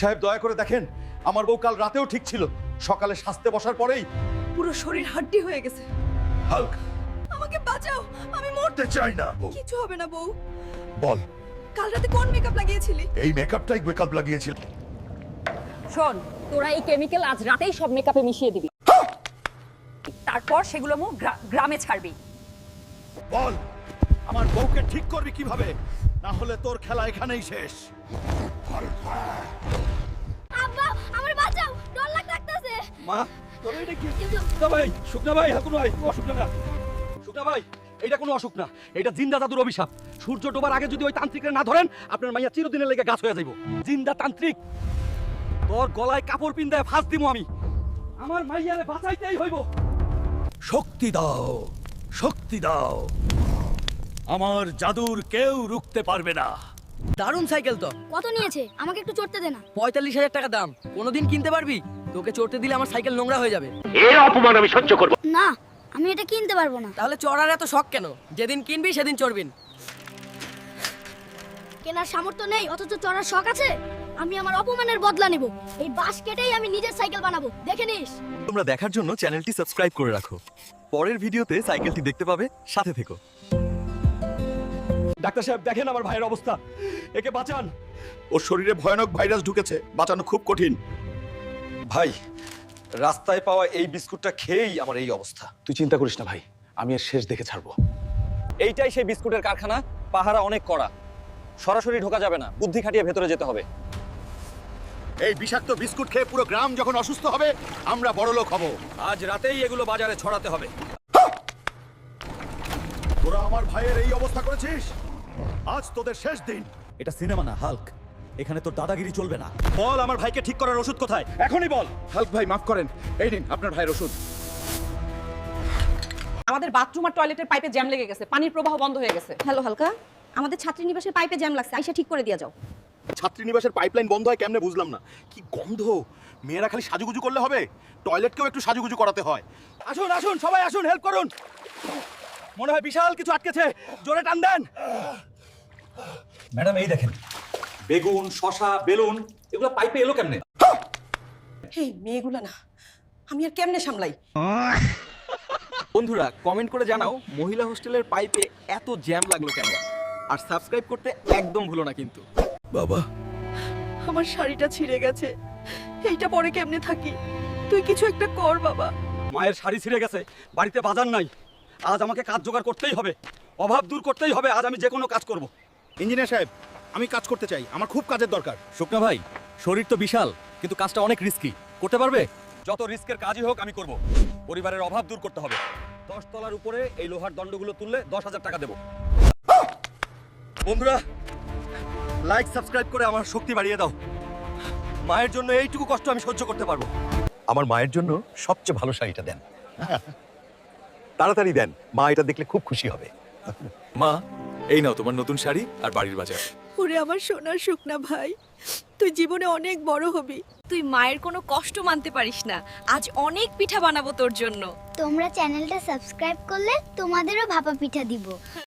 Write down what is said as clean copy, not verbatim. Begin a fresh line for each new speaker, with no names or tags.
সাহেব দয়া করে দেখেন, আমার বউ কাল রাতেও ঠিক ছিল, সকালে সাজতে বসার পরেই
পুরো শরীর হাড্ডি হয়ে গেছে।
হাল্ক।
আমাকে বাঁচাও, আমি মরতে
মরতে চাই না বউ।
কিছু হবে না বউ।
বল,
কাল রাতে কোন মেকআপ লাগিয়েছিলি?
এই মেকআপটাই মেকআপ লাগিয়েছিল।
শোন, তোরা এই কেমিক্যাল আজ রাতেই সব মেকআপে মিশিয়ে দিবি, তারপর সেগুলো গ্রামে ছাড়বি।
বল, আমার বউকে ঠিক করবি কিভাবে? না হলে তোর খেলা এখানেই শেষ।
আব্বা আমার বাঁচাও, ডর লাগতেছে।
মা তোর এটা কি? শুকনা ভাই, শুকনা ভাই, হাকুন ভাই, অসুখ না। শুকনা ভাই, এটা কোনো অসুখ না, এটা জিন্দা জাদুর অভিশাপ। সূর্য ডোবার আগে যদি ওই তান্ত্রিকের না ধরেন, আপনার মাইয়া চিরদিনের লেগে গাছ হয়ে যাইব। জিন্দা তান্ত্রিক, তোর গলায় কাপড় পিন্দায় ফাঁস দিমু আমি। আমার মাইয়ারে বাঁচাইতেই হইব।
শক্তি দাও, শক্তি দাও, আমার জাদুর কেউ রুখতে পারবে না।
দারুণ সাইকেল তো।
কত নিয়েছে? আমাকে একটু চড়তে দে না।
45,000 টাকা দাম। কোনোদিন কিনতে পারবি? তোকে চড়তে দিলে আমার সাইকেল নোংরা হয়ে যাবে।
না, আমি এটা কিনতে পারবো না।
তাহলে চড়ার এত শখ কেন? যেদিন কিনবি সেদিন চড়বিন।
কেনার সামর্থ্য নেই অথচ চড়ার শখ আছে। আমি আমার অপমানের বদলা নেব। এই বাঁশ কেটেই আমি নিজের সাইকেল বানাবো, দেখে নিস।
তোমরা দেখার জন্য চ্যানেলটি সাবস্ক্রাইব করে রাখো। পরের ভিডিওতে সাইকেলটি দেখতে পাবে, সাথে থেকো।
ডাক্তার সাহেব দেখেন আমার ভাইয়ের অবস্থা, একে বাঁচান।
ওর শরীরে ভয়ানক ভাইরাস ঢুকেছে, বাঁচানো খুব কঠিন।
ভাই, রাস্তায় পাওয়া এই বিস্কুটটা খেয়েই আমার এই অবস্থা।
তুই চিন্তা করিস না ভাই, আমি এর শেষ দেখে ছাড়বো।
এইটাই সেই বিস্কুটের কারখানা। পাহারা অনেক কড়া, সরাসরি ঢোকা যাবে না, বুদ্ধি খাটিয়ে ভেতরে যেতে হবে।
এই বিষাক্ত বিস্কুট খেয়ে পুরো গ্রাম যখন অসুস্থ হবে, আমরা বড়লোক হব।
আজ রাতেই এগুলো বাজারে ছড়াতে হবে।
তোরা আমার ভাইয়ের এই অবস্থা করেছিস, আজ তোদের শেষ দিন।
এটা সিনেমা না হাল্ক, এখানে তোর দাদাগিরি চলবে না।
বল, আমার ভাইকে ঠিক করার ওষুধ কোথায়? এখনই বল।
হাল্ক ভাই, মাফ করেন, এই নিন আপনার ভাইয়ের ওষুধ।
আমাদের বাথরুম আর টয়লেটের পাইপে জ্যাম লেগে গেছে, পানির প্রবাহ বন্ধ হয়ে গেছে।
হ্যালো হালকা, আমাদের ছাত্রীনিবাসের পাইপে জ্যাম লাগছে, আইসা ঠিক করে দিয়া যাও।
ছাত্রীনিবাসের পাইপলাইন বন্ধ হয় কেমনে বুঝলাম না। কি গন্ধ! মেয়েরা খালি সাজুগুজু করলে হবে, টয়লেটকেও একটু সাজুগুজু করাতে হয়।
আসুন আসুন, সবাই আসুন, হেল্প করুন। মনে হয় বিশাল কিছু আটকেছে, জোরে টান দেন।
ম্যাডাম এই দেখেন, বেগুন, শশা, বেলুন, এগুলো পাইপে এলো কেমনে?
এই মেয়েগুলা না, আমি আর কেমনে সামলাই?
বন্ধুরা কমেন্ট করে জানাও, মহিলা হোস্টেলের পাইপে এত জ্যাম লাগলো কেন? আর সাবস্ক্রাইব করতে একদম ভুলো না কিন্তু।
বাবা,
আমার শাড়িটা ছিঁড়ে গেছে, এইটা পরে কেমনে থাকি? তুই কিছু একটা কর বাবা।
মায়ের শাড়ি ছিঁড়ে গেছে, বাড়িতে বাজার নাই, আজ আমাকে কাজ জোগাড় করতেই হবে, অভাব দূর করতেই হবে। আজ আমি যে কোনো কাজ করব।
ইঞ্জিনিয়ার সাহেব, আমি কাজ করতে চাই, আমার খুব কাজের দরকার।
শুকনা ভাই, শরীর তো বিশাল, কিন্তু কাজটা অনেক রিস্কি। করতে পারবে?
যত রিস্কের কাজই হোক আমি করব। পরিবারের অভাব দূর করতে হবে। 10 তলার উপরে এই লোহার দণ্ডগুলো তুললে 10,000 টাকা দেব।
বন্ধুরা, লাইক সাবস্ক্রাইব করে আমার শক্তি বাড়িয়ে দাও। মায়ের জন্য এইটুকু কষ্ট আমি সহ্য করতে পারবো।
আমার মায়ের জন্য সবচেয়ে ভালো শাড়িটা দেন। তাড়াতাড়ি দেন, মা এটা দেখলে খুব খুশি হবে। মা, এই নাও তোমার নতুন শাড়ি আর বাড়ির বাজার।
ওরে আমার সোনার শুকনা ভাই, তুই জীবনে অনেক বড় হবি।
তুই মায়ের কোনো কষ্ট মানতে পারিস না, আজ অনেক পিঠা বানাবো তোর জন্য।
তোমরা চ্যানেলটা সাবস্ক্রাইব করলে তোমাদেরও ভাপা পিঠা দিব।